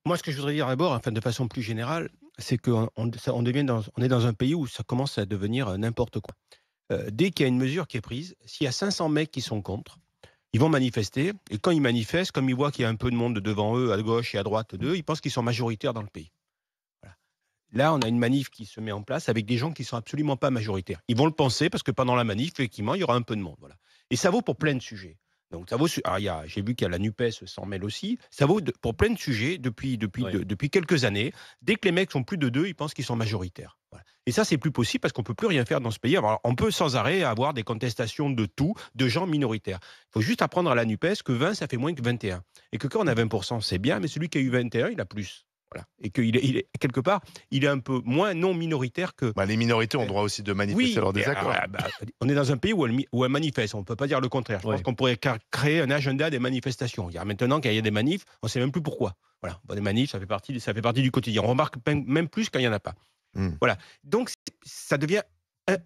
Moi, ce que je voudrais dire d'abord, enfin, de façon plus générale, c'est on est dans un pays où ça commence à devenir n'importe quoi. Dès qu'il y a une mesure qui est prise, s'il y a 500 mecs qui sont contre, ils vont manifester et quand ils manifestent, comme ils voient qu'il y a un peu de monde devant eux, à gauche et à droite d'eux, ils pensent qu'ils sont majoritaires dans le pays. Voilà. Là, on a une manif qui se met en place avec des gens qui sont absolument pas majoritaires. Ils vont le penser parce que pendant la manif, effectivement, il y aura un peu de monde, voilà. Et ça vaut pour plein de sujets. Donc ça vaut alors j'ai vu qu'il y a la NUPES s'en mêle aussi. Ça vaut pour plein de sujets Ouais. depuis quelques années. Dès que les mecs sont plus de 2, ils pensent qu'ils sont majoritaires. Voilà. Et ça, c'est plus possible parce qu'on peut plus rien faire dans ce pays. Alors, on peut sans arrêt avoir des contestations de tout, de gens minoritaires. Il faut juste apprendre à la NUPES que 20, ça fait moins que 21. Et que quand on a 20%, c'est bien, mais celui qui a eu 21, il a plus. Voilà. Et qu'il est quelque part, il est un peu moins non minoritaire que. Bah, les minorités ont droit aussi de manifester Oui, leur désaccord. on est dans un pays où elle manifeste. On ne peut pas dire le contraire. Je pense Ouais. qu'on pourrait créer un agenda des manifestations. Il y a maintenant, quand il y a des manifs, on ne sait même plus pourquoi. Voilà. Bon, des manifs, ça fait partie du quotidien. On remarque même plus quand il n'y en a pas. Hmm. Voilà. Donc, ça devient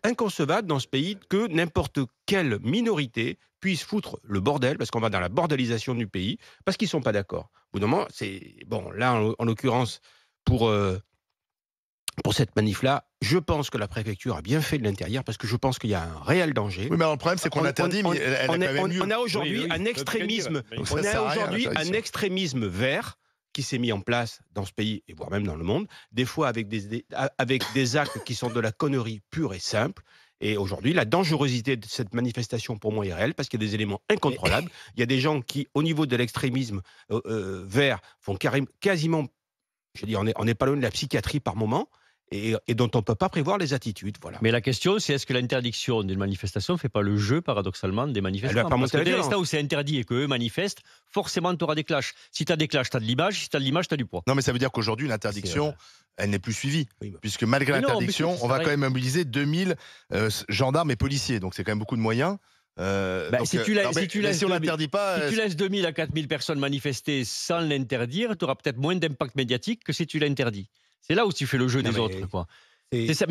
inconcevable dans ce pays que n'importe quelle minorité puisse foutre le bordel, parce qu'on va dans la bordélisation du pays, parce qu'ils ne sont pas d'accord. Au bout d'un moment, c'est. Bon, là, en l'occurrence, pour. Pour cette manif-là, je pense que la préfecture a bien fait de l'interdire parce que je pense qu'il y a un réel danger. Oui, mais alors, le problème, c'est qu'on l'interdit, mais elle a quand même lieu. On a aujourd'hui Oui, oui, un extrémisme, donc ça sert à rien, un l'interdiction. extrémisme vert qui s'est mis en place dans ce pays et voire même dans le monde, des fois avec des actes qui sont de la connerie pure et simple. Et aujourd'hui, la dangerosité de cette manifestation, pour moi, est réelle parce qu'il y a des éléments incontrôlables. Il y a des gens qui, au niveau de l'extrémisme vert, font quasiment, je veux dire, on n'est pas loin de la psychiatrie par moment. Et dont on ne peut pas prévoir les attitudes. Voilà. Mais la question, c'est est-ce que l'interdiction d'une manifestation ne fait pas le jeu, paradoxalement, des manifestants? Elle va pas Parce monter que la dès violence. l'instant où c'est interdit et qu'eux manifestent, forcément, tu auras des clashs. Si tu as des clashs, tu as de l'image. Si tu as de l'image, tu as du poids. Non, mais ça veut dire qu'aujourd'hui, l'interdiction, elle n'est plus suivie. Oui, bah. Puisque malgré Mais non, l'interdiction, mais on va ça quand même mobiliser 2000 gendarmes et policiers. Donc, c'est quand même beaucoup de moyens. Donc, si tu non, mais laisses si on l'interdit pas, si tu laisses 2000 à 4000 personnes manifester sans l'interdire, tu auras peut-être moins d'impact médiatique que si tu l'interdis. C'est là où tu fais le jeu Non, des mais autres, quoi. c'est- C'est ça,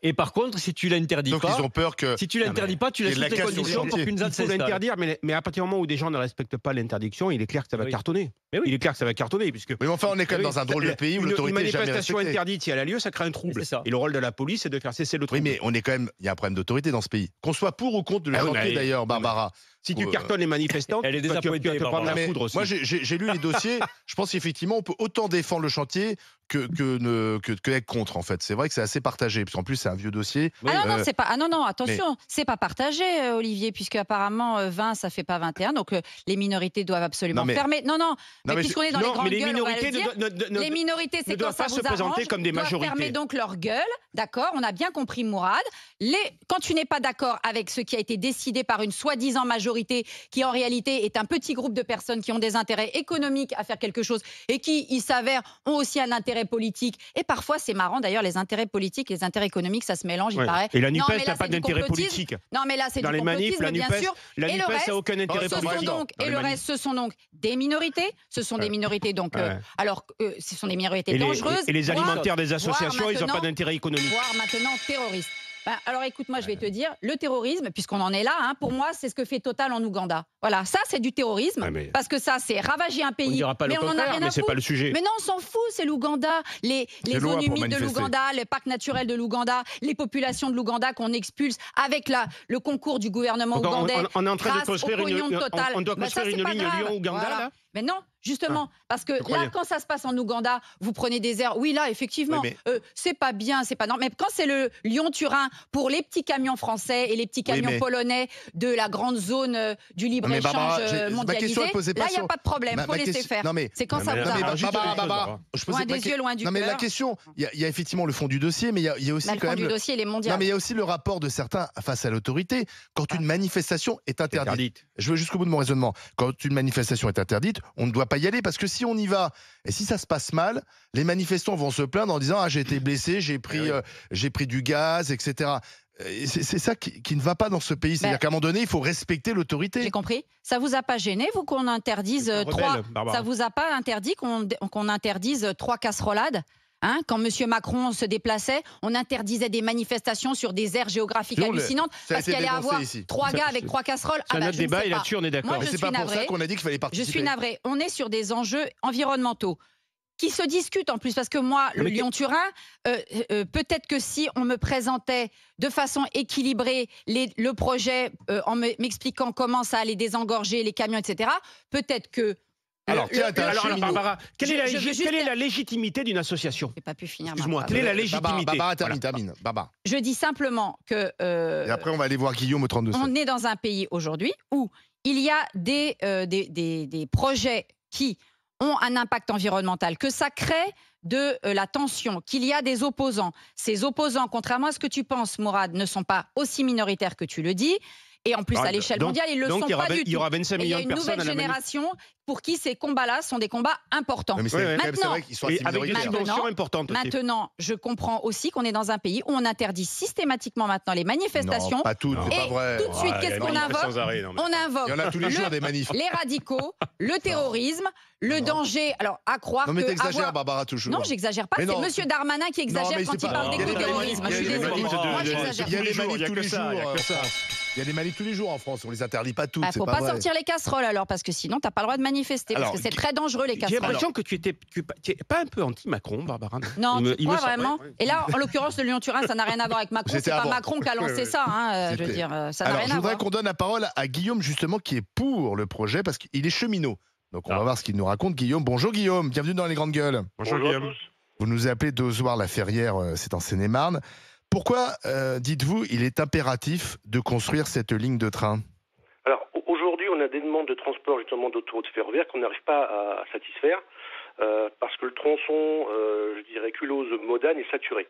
et par contre, si tu l'interdis donc pas, ils ont peur que. si tu l'interdis pas, tu il y a laisses de la toutes les casse sur le conditions pour chantier. qu'une ZAD Il faut s'installe. l'interdire, mais à partir du moment où des gens ne respectent pas l'interdiction, il est clair que ça va Oui. cartonner. Mais oui. Il est clair que ça va cartonner. Puisque, Mais enfin, on est quand même dans un drôle de pays où une l'autorité n'est jamais manifestation respectée. interdite, si elle a lieu, ça crée un trouble. C'est ça. Et le rôle de la police, c'est de faire cesser le Oui, trouble. mais on est quand même. Il y a un problème d'autorité dans ce pays. Qu'on soit pour ou contre le Ah oui, chantier, mais- d'ailleurs, Barbara. Si tu cartonnes les manifestants, Elle est tu vas désappointée, te prendre Barbara. la Mais foudre aussi. moi, j'ai lu les dossiers. Je pense qu'effectivement, on peut autant défendre le chantier que être contre, en fait. C'est vrai que c'est assez partagé. Parce qu'en plus, c'est un vieux dossier. Ah non, non, Euh, c'est pas. Ah non, non, attention, c'est pas partagé, Olivier, puisque apparemment 20, ça fait pas 21, donc les minorités doivent absolument Non, mais- fermer. Non, non, mais mais puisqu'on est dans les Non, grandes mais les gueules, on va minorités le dire. Les minorités, ne c'est quand doivent ça pas vous se présenter arrange, comme des doivent majorités. fermer donc leur gueule, d'accord. On a bien compris, Mourad. Quand tu n'es pas d'accord avec ce qui a été décidé par une soi-disant majorité, qui en réalité est un petit groupe de personnes qui ont des intérêts économiques à faire quelque chose et qui, il s'avère, ont aussi un intérêt politique. Et parfois, c'est marrant d'ailleurs, les intérêts politiques, les intérêts économiques, ça se mélange, il Ouais. paraît. Et la Non, NUPES mais là, n'a pas c'est du d'intérêt complotisme. politique. Non, mais là, c'est Dans du les manifs, complotisme, bien sûr. la Et le NUPES reste, n'a aucun intérêt ce politique. sont donc, Dans et les le manifs. reste, ce sont donc des minorités. Ce sont des minorités, donc, Ouais. alors, ce sont des minorités Et dangereuses. les voire- alimentaires des associations, ils n'ont maintenant- pas d'intérêt économique. voire maintenant terroristes. Ben, alors écoute, moi je vais te dire, le terrorisme, puisqu'on en est là, pour moi c'est ce que fait Total en Ouganda. Voilà, ça c'est du terrorisme, Ouais, mais- parce que ça c'est ravager un On ne pays, dira pas mais le on en a contraire, rien mais à c'est foutre. pas le sujet. Mais non, on s'en fout, c'est l'Ouganda, les loi zones pour humides de manifester. l'Ouganda, les parcs naturels de l'Ouganda, les populations de l'Ouganda qu'on expulse avec le concours du gouvernement Donc, ougandais. on est en train de grâce construire au pognon de Total. on doit Ben, ça, construire c'est une pas ligne grave. Lyon-Ouganda, Voilà. là. Mais non, justement, parce que croyais. là, quand ça se passe en Ouganda, vous prenez des airs. Oui, là, effectivement, Oui, c'est pas bien, c'est pas normal. Mais quand c'est le Lyon-Turin pour les petits camions français et les petits camions mais- polonais de la grande zone du Non, mais Barbara, libre-échange ma mondialisé, question, elle posait pas là, il n'y a sur- pas de problème, Ma- faut ma laisser question- faire. non, mais- C'est quand Non, ça mais vous là, Non, mais arrange. juste Barbara, une chose, Barbara, Barbara. je Loin posais des yeux, loin du Non, mais la cœur. question, il y a effectivement le fond du dossier, mais il y a aussi Bah, le quand fond même. du dossier, il est mondial. Non, mais il y a aussi le rapport de certains face à l'autorité. Quand une manifestation est interdite, Interdite. je veux jusqu'au bout de mon raisonnement. Quand une manifestation est interdite, on ne doit pas y aller parce que si on y va et si ça se passe mal, les manifestants vont se plaindre en disant j'ai été blessé, j'ai pris du gaz, etc. C'est ça qui ne va pas dans ce pays. C'est-à-dire qu'à un moment donné, il faut respecter l'autorité. J'ai compris. Ça vous a pas gêné, vous, qu'on interdise C'est un trois. rebelle, Barbara. Ça vous a pas interdit qu'on interdise 3 casserolades? Quand M. Macron se déplaçait, on interdisait des manifestations sur des aires géographiques Nous, hallucinantes ça a parce été qu'il allait dénoncé avoir ici. 3 Ça, gars avec c'est- 3 casseroles. C'est un bah, autre je ne débat sais et pas. là-dessus, on est d'accord. Moi, Mais je c'est suis pas pour ça navrée. qu'on a dit qu'il fallait Je participer. suis navrée. On est sur des enjeux. On est sur des enjeux qui se discute en plus, parce que moi, le Lyon-Turin, peut-être que si on me présentait de façon équilibrée le projet en m'expliquant comment ça allait désengorger les camions, etc., peut-être que... Alors, Barbara, quelle est la légitimité d'une association? Je n'ai pas pu finir. Excuse-moi, quelle est la légitimité? Barbara, termine. Barbara. Je dis simplement que... Et après, on va aller voir Guillaume au 32. On est dans un pays aujourd'hui où il y a des projets qui ont un impact environnemental, que ça crée de la tension, qu'il y a des opposants. Ces opposants, contrairement à ce que tu penses, Mourad, ne sont pas aussi minoritaires que tu le dis. Et en plus, à l'échelle mondiale, ils ne le sont pas du tout. Il y aura 25 millions de personnes. Il y a une nouvelle génération pour qui ces combats-là sont des combats importants. Mais c'est vrai qu'ils sont assez minoritaires. Avec des dimensions importantes aussi. Maintenant, je comprends aussi qu'on est dans un pays où on interdit systématiquement maintenant les manifestations. Non, pas toutes, c'est pas vrai. Tout de suite, qu'est-ce qu'on invoque? On invoque il y en a tous les jours des manifs. Les radicaux, le terrorisme, le danger. Alors, à croire que... Non, mais t'exagères, Barbara, toujours. Non, j'exagère pas. C'est Monsieur Darmanin qui exagère quand il parle d'éco-terrorisme. Je suis désolée. Moi, j'exagère. Il y a des manifs tous les jours. Il y a des manifs tous les jours en France. On les interdit pas toutes. Il ne faut pas sortir les casseroles alors, parce que sinon, tu n'as pas le droit de manifester. Parce que c'est très dangereux, les casseroles. J'ai l'impression que tu n'es pas un peu anti-Macron, Barbara. Non, tu crois vraiment. Et là, en l'occurrence, le Lyon-Turin, ça n'a rien à voir avec Macron. C'est pas Macron qui a lancé ça. Je veux dire, ça n'a rien à voir. Je voudrais qu'on donne la parole à Guillaume, justement, qui est pour le projet, parce qu'il est cheminot. Donc, on va voir ce qu'il nous raconte. Guillaume, bonjour Guillaume, bienvenue dans Les Grandes Gueules. Bonjour Guillaume. Vous nous appelez d'Ozoir-la-Ferrière, c'est en Seine-et-Marne. Pourquoi, dites-vous, il est impératif de construire cette ligne de train? Alors, aujourd'hui, on a des demandes de transport, justement, d'autoroutes ferroviaires qu'on n'arrive pas à satisfaire parce que le tronçon, je dirais, Culose-Modane est saturé.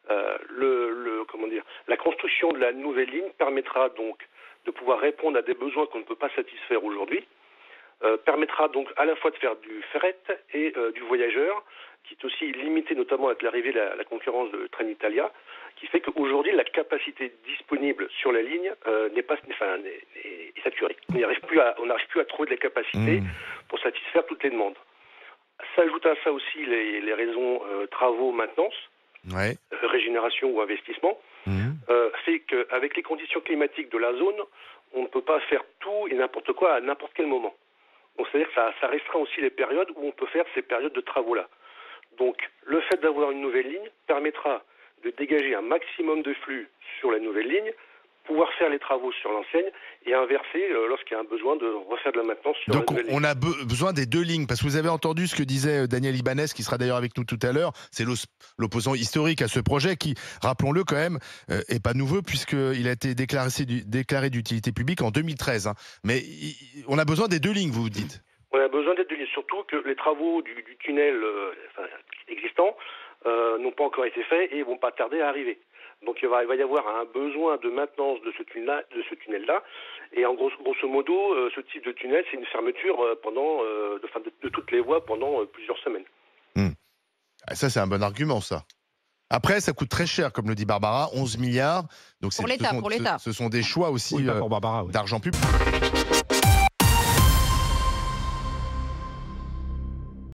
La construction de la nouvelle ligne permettra donc de pouvoir répondre à des besoins qu'on ne peut pas satisfaire aujourd'hui, permettra donc à la fois de faire du fret et du voyageur, qui est aussi limité notamment avec l'arrivée de la concurrence de Trenitalia, qui fait qu'aujourd'hui la capacité disponible sur la ligne est saturée. On n'arrive plus à trouver de la capacité pour satisfaire toutes les demandes. S'ajoute à ça aussi les raisons travaux, maintenance, régénération ou investissement, fait qu'avec les conditions climatiques de la zone, on ne peut pas faire tout et n'importe quoi à n'importe quel moment. Donc c'est-à-dire que ça restreint aussi les périodes où on peut faire ces périodes de travaux-là. Donc le fait d'avoir une nouvelle ligne permettra de dégager un maximum de flux sur la nouvelle ligne, pouvoir faire les travaux sur l'enseigne et inverser lorsqu'il y a un besoin de refaire de la maintenance sur la nouvelle ligne. Donc on a besoin des deux lignes, parce que vous avez entendu ce que disait Daniel Ibanez, qui sera d'ailleurs avec nous tout à l'heure. C'est l'opposant historique à ce projet qui, rappelons-le quand même, est pas nouveau puisqu'il a été déclaré d'utilité publique en 2013. Hein. Mais on a besoin des deux lignes, vous dites? On a besoin des deux lignes, surtout que les travaux du tunnel existant n'ont pas encore été faits et vont pas tarder à arriver. Donc il va y avoir un besoin de maintenance de ce tunnel-là. Et en grosso modo, ce type de tunnel, c'est une fermeture de toutes les voies pendant plusieurs semaines. Ça, c'est un bon argument, ça. Après, ça coûte très cher, comme le dit Barbara, 11 milliards. Donc pour l'État. Ce sont des choix aussi d'argent public.